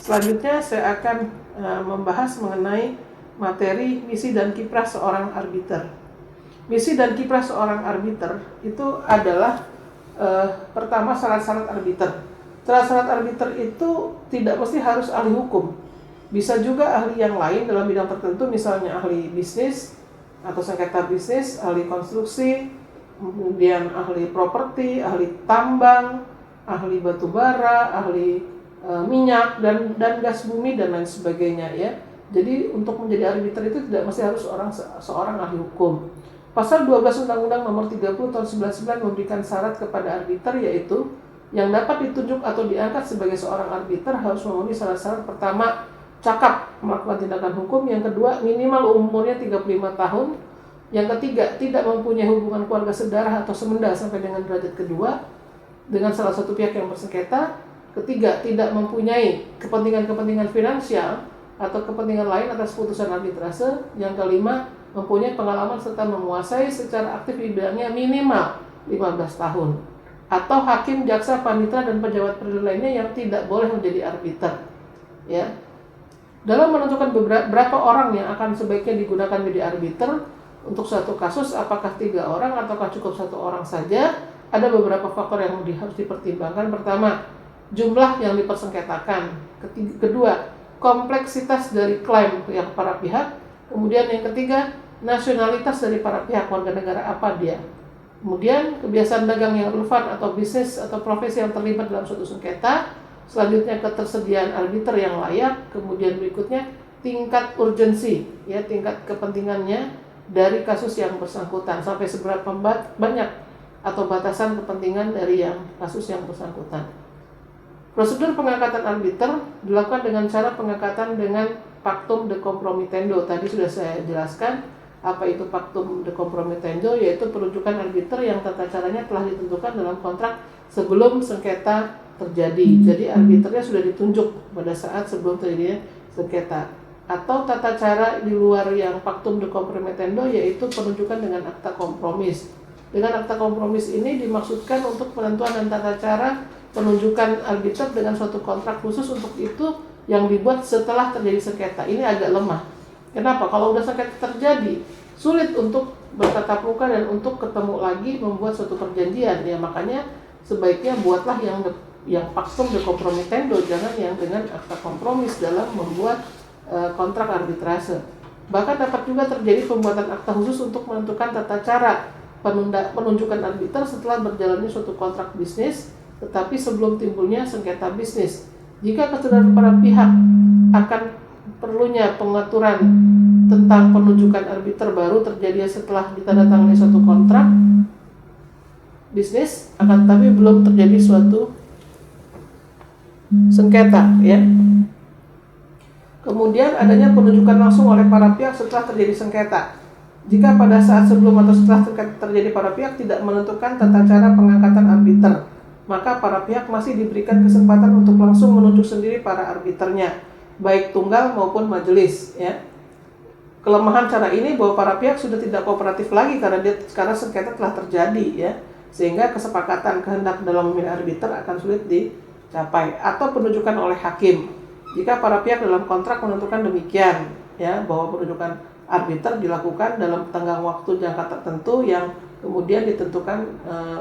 Selanjutnya saya akan membahas mengenai materi misi dan kiprah seorang arbiter. Misi dan kiprah seorang arbiter itu adalah pertama syarat-syarat arbiter. Syarat-syarat arbiter itu tidak mesti harus ahli hukum. Bisa juga ahli yang lain dalam bidang tertentu, misalnya ahli bisnis atau sengketa bisnis, ahli konstruksi, kemudian ahli properti, ahli tambang, ahli batu bara, ahli minyak dan gas bumi dan lain sebagainya ya. Jadi untuk menjadi arbiter itu tidak mesti harus seorang ahli hukum. Pasal 12 Undang-Undang Nomor 30 Tahun 1999 memberikan syarat kepada arbiter, yaitu yang dapat ditunjuk atau diangkat sebagai seorang arbiter harus memenuhi syarat-syarat. Pertama, cakap melakukan tindakan hukum. Yang kedua, minimal umurnya 35 tahun. Yang ketiga, tidak mempunyai hubungan keluarga sedarah atau semenda sampai dengan derajat kedua dengan salah satu pihak yang bersengketa. Ketiga, tidak mempunyai kepentingan-kepentingan finansial atau kepentingan lain atas putusan arbitrase. Yang kelima, mempunyai pengalaman serta menguasai secara aktif di bidangnya minimal 15 tahun. Atau hakim, jaksa, panitera, dan pejabat peradilan lainnya yang tidak boleh menjadi arbiter. Ya. Dalam menentukan berapa orang yang akan sebaiknya digunakan menjadi arbiter untuk suatu kasus, apakah 3 orang ataukah cukup 1 orang saja, ada beberapa faktor yang harus dipertimbangkan. Pertama, jumlah yang dipersengketakan. Kedua, kompleksitas dari klaim yang para pihak. Kemudian yang ketiga, nasionalitas dari para pihak, warga negara apa dia. Kemudian kebiasaan dagang yang relevan atau bisnis atau profesi yang terlibat dalam suatu sengketa. Selanjutnya ketersediaan arbiter yang layak. Kemudian berikutnya tingkat urgensi, ya, tingkat kepentingannya dari kasus yang bersangkutan, sampai seberapa banyak atau batasan kepentingan dari yang kasus yang bersangkutan. Prosedur pengangkatan arbiter dilakukan dengan cara pengangkatan dengan pactum de compromitendo. Tadi sudah saya jelaskan apa itu pactum de compromitendo, yaitu perujukan arbiter yang tata caranya telah ditentukan dalam kontrak sebelum sengketa terjadi. Jadi arbiternya sudah ditunjuk pada saat sebelum terjadinya sengketa. Atau tata cara di luar yang pactum de compromitendo, yaitu penunjukan dengan akta kompromis. Dengan akta kompromis ini dimaksudkan untuk penentuan dan tata cara penunjukan arbiter dengan suatu kontrak khusus untuk itu yang dibuat setelah terjadi sengketa. Ini agak lemah. Kenapa? Kalau udah sengketa terjadi, sulit untuk bertatap muka dan untuk ketemu lagi membuat suatu perjanjian. Ya, makanya sebaiknya buatlah yang pactum de compromitendo, jangan yang dengan akta kompromis dalam membuat kontrak arbitrase. Bahkan dapat juga terjadi pembuatan akta khusus untuk menentukan tata cara penunjukan arbiter setelah berjalannya suatu kontrak bisnis, tetapi sebelum timbulnya sengketa bisnis. Jika kesadaran para pihak akan perlunya pengaturan tentang penunjukan arbiter baru terjadi setelah ditandatangani suatu kontrak bisnis, akan tetapi belum terjadi suatu sengketa, ya. Kemudian adanya penunjukan langsung oleh para pihak setelah terjadi sengketa. Jika pada saat sebelum atau setelah terjadi para pihak tidak menentukan tata cara pengangkatan arbiter, maka para pihak masih diberikan kesempatan untuk langsung menunjuk sendiri para arbiternya, baik tunggal maupun majelis, ya. Kelemahan cara ini bahwa para pihak sudah tidak kooperatif lagi karena sengketa telah terjadi, ya. Sehingga kesepakatan kehendak dalam memilih arbiter akan sulit dicapai. Atau penunjukan oleh hakim. Jika para pihak dalam kontrak menentukan demikian, ya, bahwa penunjukan arbiter dilakukan dalam tenggang waktu jangka tertentu yang kemudian ditentukan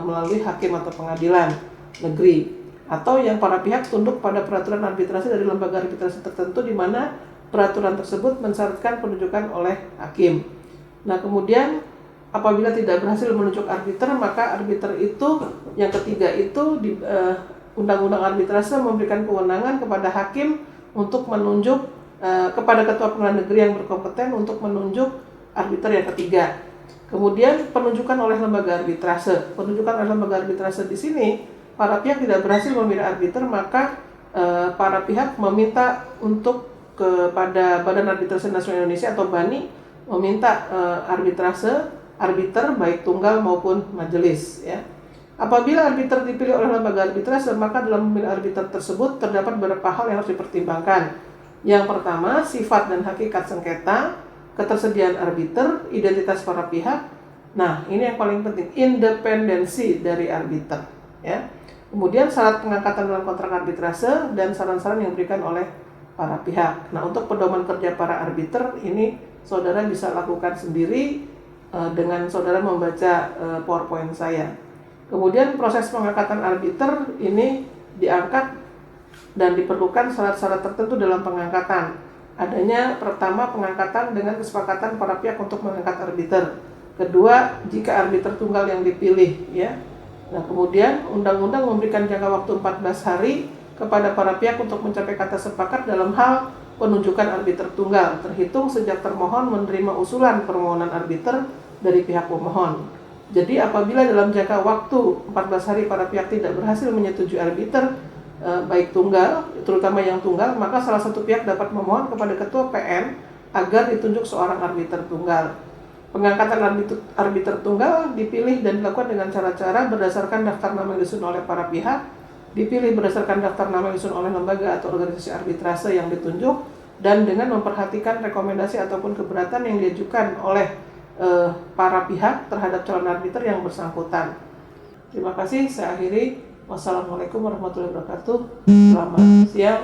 melalui hakim atau pengadilan negeri, atau yang para pihak tunduk pada peraturan arbitrase dari lembaga arbitrase tertentu di mana peraturan tersebut mensyaratkan penunjukan oleh hakim. Nah, kemudian apabila tidak berhasil menunjuk arbiter, maka arbiter itu yang ketiga itu di Undang-Undang Arbitrase memberikan kewenangan kepada hakim untuk menunjuk kepada ketua pengadilan negeri yang berkompeten untuk menunjuk arbiter yang ketiga. Kemudian penunjukan oleh lembaga arbitrase. Penunjukan oleh lembaga arbitrase di sini para pihak tidak berhasil memilih arbiter, maka para pihak meminta untuk kepada Badan Arbitrase Nasional Indonesia atau BANI meminta arbiter baik tunggal maupun majelis, ya. Apabila arbiter dipilih oleh lembaga arbitrase, maka dalam memilih arbiter tersebut terdapat beberapa hal yang harus dipertimbangkan. Yang pertama, sifat dan hakikat sengketa, ketersediaan arbiter, identitas para pihak. Nah, ini yang paling penting, independensi dari arbiter, ya. Kemudian syarat pengangkatan dalam kontrak arbitrase dan saran-saran yang diberikan oleh para pihak. Nah, untuk pedoman kerja para arbiter ini saudara bisa lakukan sendiri dengan saudara membaca PowerPoint saya. Kemudian proses pengangkatan arbiter ini diangkat dan diperlukan syarat-syarat tertentu dalam pengangkatan. Adanya pertama pengangkatan dengan kesepakatan para pihak untuk mengangkat arbiter. Kedua, jika arbiter tunggal yang dipilih, ya. Nah, kemudian undang-undang memberikan jangka waktu 14 hari kepada para pihak untuk mencapai kata sepakat dalam hal penunjukan arbiter tunggal, terhitung sejak termohon menerima usulan permohonan arbiter dari pihak pemohon. Jadi apabila dalam jangka waktu 14 hari para pihak tidak berhasil menyetujui arbiter, baik tunggal, terutama yang tunggal, maka salah satu pihak dapat memohon kepada ketua PN agar ditunjuk seorang arbiter tunggal. Pengangkatan arbiter tunggal dipilih dan dilakukan dengan cara-cara berdasarkan daftar nama yang disusun oleh para pihak, dipilih berdasarkan daftar nama yang disusun oleh lembaga atau organisasi arbitrase yang ditunjuk, dan dengan memperhatikan rekomendasi ataupun keberatan yang diajukan oleh para pihak terhadap calon arbiter yang bersangkutan. Terima kasih, saya akhiri. Wassalamualaikum warahmatullahi wabarakatuh. Selamat siang,